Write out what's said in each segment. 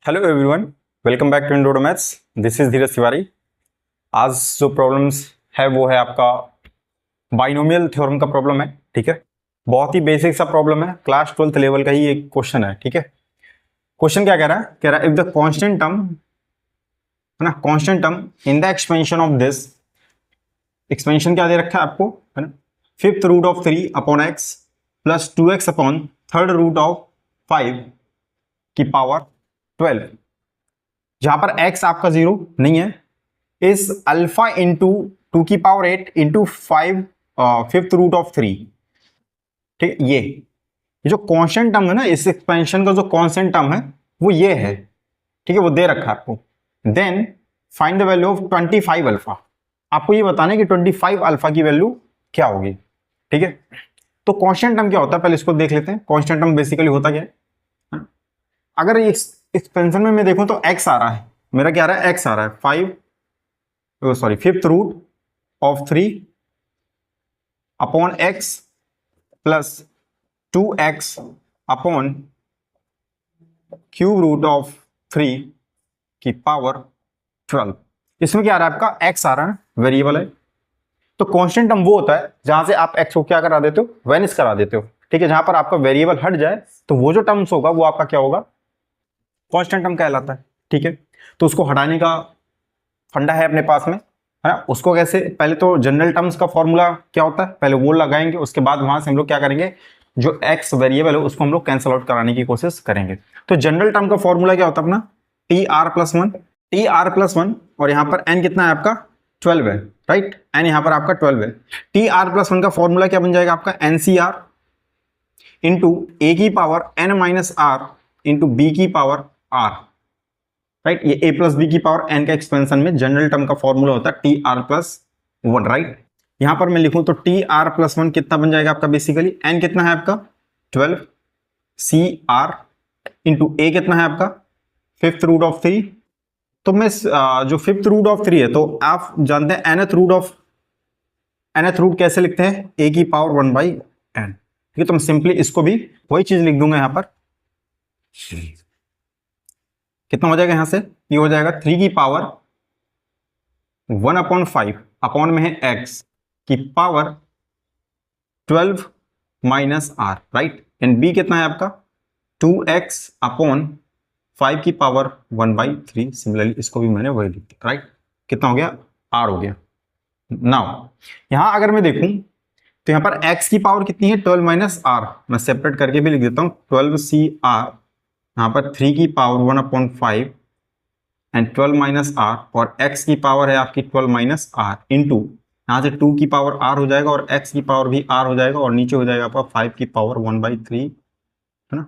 Hello everyone, welcome back to intro maths. This is Dheeraj Tiwari. आज जो problems है वो है आपका बाइनोमियल थ्योरम का प्रॉब्लम है। ठीक है, बहुत ही बेसिक सा प्रॉब्लम है, क्लास 12th लेवल का ही एक क्वेश्चन है। ठीक है, क्वेश्चन क्या कह रहा है इफ द कांस्टेंट टर्म है ना, constant term in the expansion of this, expansion क्या दे रखा है आपको, है ना, fifth root of 3 upon x plus 2x upon third root of 5 की पावर 12, जहां पर x आपका 0 नहीं है, इस अल्फा इंटू 2 की power 8 into 5 fifth root of 3। ठीक है, ये जो कांस्टेंट टर्म है ना, इस एक्सपेंशन का जो कांस्टेंट टर्म है वो ये है। ठीक है, वो दे रखा है आपको। Then find the value of 25 alpha. आपको ये बताना है कि 25 अल्फा की वैल्यू क्या होगी। ठीक है, तो कांस्टेंट टर्म क्या होता है, पहले इसको देख लेते हैं। कांस्टेंट टर्म बेसिकली होता क्या है। अगर एक्सपेंशन में मैं देखूं तो x आ रहा है, मेरा क्या आ रहा है, x आ रहा है 5 fifth root of 3 upon x plus 2x upon cube root of 3 की पावर 12। इसमें क्या आ रहा है आपका, x आ रहा है, वेरिएबल है। तो कांस्टेंट टर्म वो होता है जहां से आप x को क्या करा देते हो, वेनिश करा देते हो। ठीक है, जहां पर आपका वेरिएबल हट जाए तो वो जो टर्म्स होगा वो आपका क्या होगा, कांस्टेंट टर्म कहलाता है। ठीक है, तो उसको हटाने का फंडा है अपने पास में, है ना। उसको कैसे, पहले तो जनरल टर्म्स का फॉर्मूला क्या होता है, पहले वो लगाएंगे, उसके बाद वहां से हम लोग क्या करेंगे, जो एक्स वेरिएबल है उसको हम लोग कैंसिल आउट कराने की कोशिश करेंगे। तो जनरल टर्म का फॉर्मूला क्या होता है अपना, टी आर प्लस वन, और यहाँ पर एन कितना है आपका 12 है, राइट। एन यहाँ पर आपका 12 है। टी आर प्लस वन का फॉर्मूला क्या बन जाएगा आपका, एनसीआर इंटू ए की power n minus r into b की पावर आर, राइट। ये a प्लस बी की पावर n का एक्सपेंशन में जनरल टर्म का फॉर्मूला होता है t r plus one, right. यहां पर मैं लिखूं तो टी आर प्लस वन कितना बन जाएगा आपका, बेसिकली n कितना है आपका 12 सी आर इंटू ए कितना है आपका फिफ्थ रूट ऑफ 3। तो मैं जो फिफ्थ रूट ऑफ 3 है, तो आप जानते हैं nth रूट कैसे लिखते हैं, a की पावर 1/n। ठीक है, तो मैं सिंपली इसको भी वही चीज लिख दूंगा यहां पर। कितना हो जाएगा यहां से, ये हो जाएगा 3 की पावर 1/5 अपॉन में है x की power 12 minus r, right. And b कितना है आपका 2x अपॉन 5 की पावर 1/3। सिमिलरली इसको भी मैंने वही लिख दिया, राइट। कितना हो गया, r हो गया। नाउ यहां अगर मैं देखूं तो यहां पर x की पावर कितनी है 12 माइनस r, मैं सेपरेट करके भी लिख देता हूं 12cr, यहाँ पर 3 की पावर 1/5 एंड 12 माइनस आर, और x की पावर है आपकी 12 माइनस आर इंटू यहाँ से 2 की पावर r हो जाएगा और x की पावर भी r हो जाएगा, और नीचे हो जाएगा आपका 5 की पावर 1/3, है ना,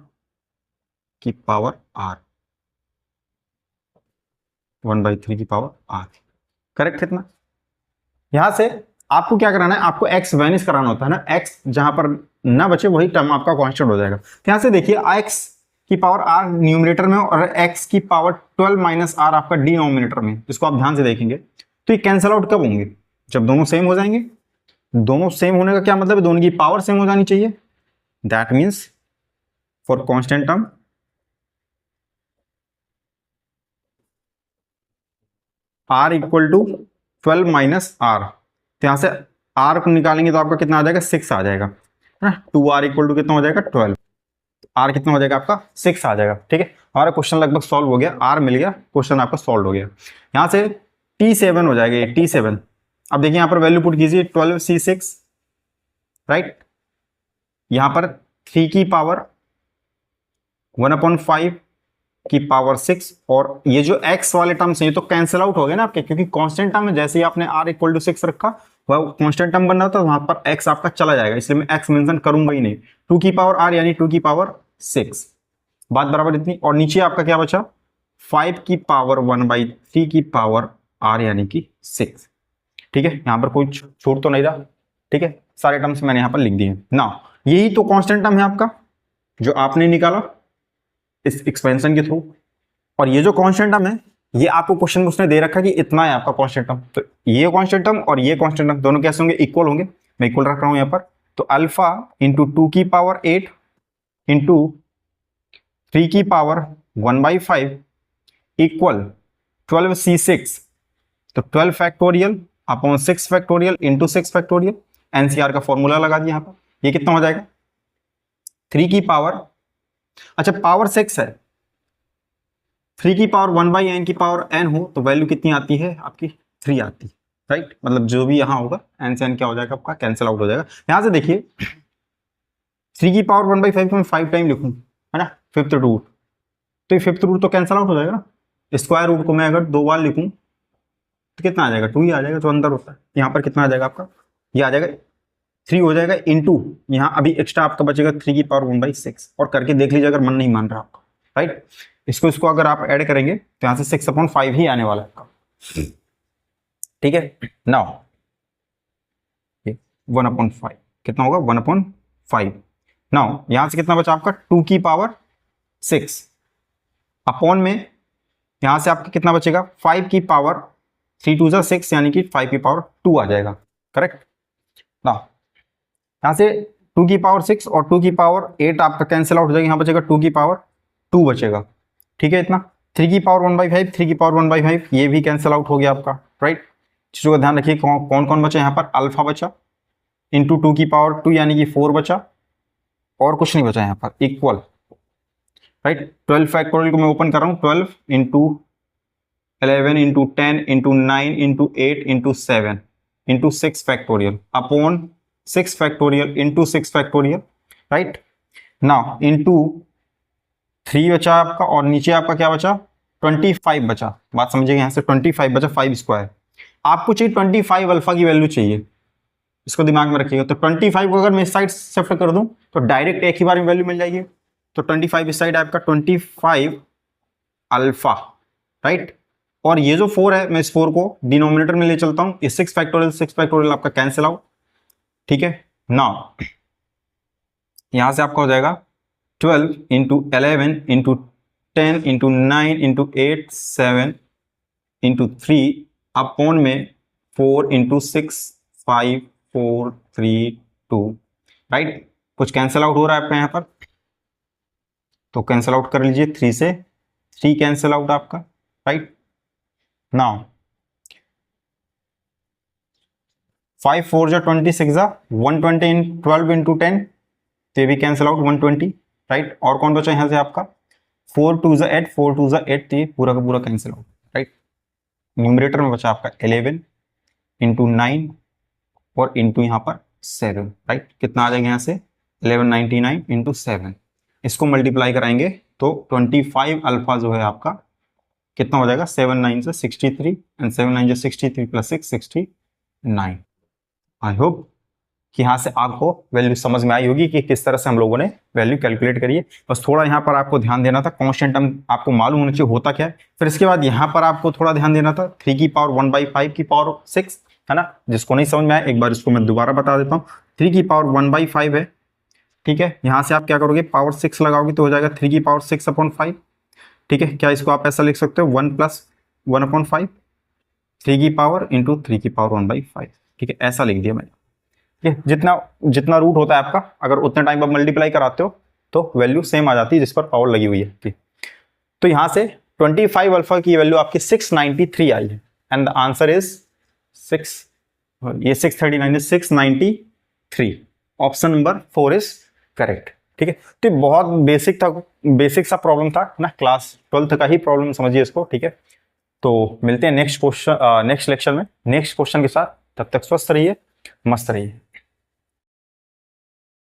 की पावर r, 1/3 की पावर r। करेक्ट है इतना। यहां से आपको क्या कराना है, आपको x वेनिश कराना होता है ना, x जहां पर ना बचे वही टर्म आपका कांस्टेंट हो जाएगा। तो यहां से देखिए x की पावर r न्यूमरेटर में और x की पावर 12 माइनस r आपका डिनोमिनेटर में। इसको आप ध्यान से देखेंगे तो ये कैंसिल आउट कब होंगे, जब दोनों सेम हो जाएंगे। दोनों सेम होने का क्या मतलब है, दोनों की पावर सेम हो जानी चाहिए। That means for constant term r equal to 12 minus r, तो यहां से r को निकालेंगे तो आपका कितना आ जाएगा, 6 आ जाएगा, है ना। 2r इक्वल टू कितना हो जाएगा 12, आर कितना हो जाएगा आपका 6 आ जाएगा। ठीक है, हमारा क्वेश्चन लगभग सॉल्व हो गया, आर मिल गया, क्वेश्चन आपका सॉल्व हो गया। यहां से T7 हो जाएगा, ये T7। अब देखिए यहां पर वैल्यू पुट कीजिए 12c6, राइट। यहां पर 3 की पावर 1/5 की पावर 6, और ये जो x वाले टर्म्स हैं ये तो कैंसिल आउट हो गए ना आपके, क्योंकि कांस्टेंट टर्म है। जैसे ही आपने r इक्वल टू 6 रखा, वह कांस्टेंट टर्म बन रहा था, वहां पर x आपका चला जाएगा, इसलिए मैं x मेंशन करूंगा ही नहीं। 2 की पावर r यानी 2 की पावर 6, बात बराबर इतनी। और नीचे आपका क्या बचा, 5 की पावर 1/3 की पावर r यानी कि 6। ठीक है, यहां पर कोई छूट तो नहीं रहा। ठीक है, सारे टर्म्स मैंने यहां पर लिख दिए ना। यही तो कांस्टेंट टर्म है आपका जो आपने निकाला इस एक्सपेंशन के थ्रू। और ये जो कांस्टेंट टर्म है, ये आपको क्वेश्चन में उसने दे रखा कि इतना है आपका कांस्टेंट टर्म। तो ये कांस्टेंट टर्म और ये कांस्टेंट टर्म दोनों कैसे होंगे, इक्वल होंगे। मैं इक्वल रख रहा हूं यहां पर। तो अल्फा इंटू 2 की पावर 8 इंटू 3 की पावर 1/5 इक्वल 12c6, तो 12 factorial upon 6 factorial into 6 factorial, NCR का फॉर्मूला लगा दिया यहाँ पर। ये कितना हो जाएगा 3 की पावर, अच्छा पावर 6 है, 3 की पावर 1/n की पावर n हो तो वैल्यू कितनी आती है आपकी 3 आती है, राइट। मतलब जो भी यहाँ होगा n से n क्या हो जाएगा आपका कैंसिल आउट हो जाएगा। यहां से देखिए 3 की पावर 1/5 को मैं 5 टाइम लिखूं, है ना, फिफ्थ रूट, तो ये फिफ्थ रूट तो कैंसिल आउट हो जाएगा ना। स्क्वायर रूट को मैं अगर 2 बार लिखूं तो कितना आ जाएगा 2 ही आ जाएगा, जो अंदर होता है। यहाँ पर कितना आ जाएगा आपका, ये आ जाएगा 3 हो जाएगा इंटू, यहाँ अभी एक्स्ट्रा आपका बचेगा 3 की पावर 1/6, और करके देख लीजिए अगर मन नहीं मान रहा आपका, राइट। इसको अगर आप ऐड करेंगे तो यहाँ से 6/5 ही आने वाला है आपका, ठीक है। नाउ 1/5 कितना होगा 1/5। नाउ यहां से कितना बचा आपका 2 की पावर 6 अपॉन में यहां से आपका कितना बचेगा 5 की पावर 3 2 जा 6, यानी कि 5 की पावर 2 आ जाएगा, करेक्ट। नाउ यहां से 2 की पावर 6 और 2 की पावर 8 आपका कैंसिल आउट हो जाएगा, यहां बचेगा 2 की पावर 2 बचेगा, ठीक है। इतना 3 की पावर 1/5, 3 की पावर 1/5 ये भी कैंसिल आउट हो गया आपका, राइट। चीजों का ध्यान रखिए कौन कौन बचा, यहाँ पर अल्फा बचा इंटू 2 की पावर 2 यानी कि 4 बचा, और कुछ नहीं बचा यहाँ पर, इक्वल, राइट। 12 फैक्टोरियल को मैं ओपन कर रहा हूँ, 12 into 11 into 10 into 9 into 8 into 7 into 6 factorial upon 6 factorial into 6 factorial, right. Now into 3 बचा आपका, और नीचे आपका क्या बचा 25 बचा, बात समझिएगा, यहाँ से 25 बचा 5 स्क्वायर। आपको चाहिए 25 अल्फा की वैल्यू चाहिए, इसको दिमाग में रखिएगा। तो 25 को अगर मैं इस साइड शिफ्ट कर दूं तो डायरेक्ट एक ही बार में वैल्यू मिल जाएगी, तो 25 इस साइड आपका 25 अल्फा, राइट। और ये जो 4 है मैं इस 4 को डिनोमिनेटर में ले चलता हूं, ये 6 फैक्टोरियल आपका कैंसिल आउट, ठीक है। नाउ यहां से आपका हो जाएगा 12 into 11 into 10 into 9 into 8 7 into 3 upon में 4 इंटू 6 5 4 3 2, राइट। कुछ कैंसिल आउट हो रहा है आपका यहाँ पर, तो कैंसिल आउट कर लीजिए, 3 से 3 कैंसिल आउट आपका, राइट। नाउ 5 4 जा 26 जा 120 इन 12 इंटू 10, तो ये भी कैंसिल आउट 120, राइट। और कौन बचा यहाँ से आपका 4 2 जा 8 4 2 जा 8, तो ये पूरा का पूरा कैंसिल आउट, राइट। न्यूमरेटर में बचा आपका 11 इंटू 9 और इंटू यहाँ पर 7, राइट। कितना आ जाएगा यहाँ से 1199 इंटू 7, इसको मल्टीप्लाई कराएंगे तो 25 अल्फा जो है आपका कितना हो जाएगा 7 9 से 63 एंड 7 9 से 63 प्लस 6 69। आई होप कि यहाँ से आपको वैल्यू समझ में आई होगी कि किस तरह से हम लोगों ने वैल्यू कैलकुलेट करी है। बस थोड़ा यहाँ पर आपको ध्यान देना था, कांस्टेंट टर्म आपको मालूम होना चाहिए होता क्या है। फिर इसके बाद यहाँ पर आपको थोड़ा ध्यान देना था 3 की पावर 1/5 की पावर 6, है ना। जिसको नहीं समझ में आया एक बार इसको मैं दोबारा बता देता हूँ। 3 की पावर 1/5 है, ठीक है। यहाँ से आप क्या करोगे पावर 6 लगाओगे तो हो जाएगा 3 की पावर 6/5, ठीक है। क्या इसको आप ऐसा लिख सकते हो 1 + 1/5 3 की पावर इंटू 3 की पावर 1/5, ठीक है, ऐसा लिख दिया मैंने। ठीक है, जितना रूट होता है आपका अगर उतने टाइम आप मल्टीप्लाई कराते हो तो वैल्यू सेम आ जाती है जिस पर पावर लगी हुई है, ठीक। तो यहाँ से 25 अल्फा की वैल्यू आपकी 693 आई है and the answer is 639 is 693, option number 4 is correct, ठीक है। तो बहुत बेसिक सा प्रॉब्लम था ना, क्लास 12th का ही प्रॉब्लम समझिए इसको, ठीक है। तो मिलते हैं नेक्स्ट लेक्चर में नेक्स्ट क्वेश्चन के साथ, तब तक स्वस्थ रहिए, मस्त रहिए।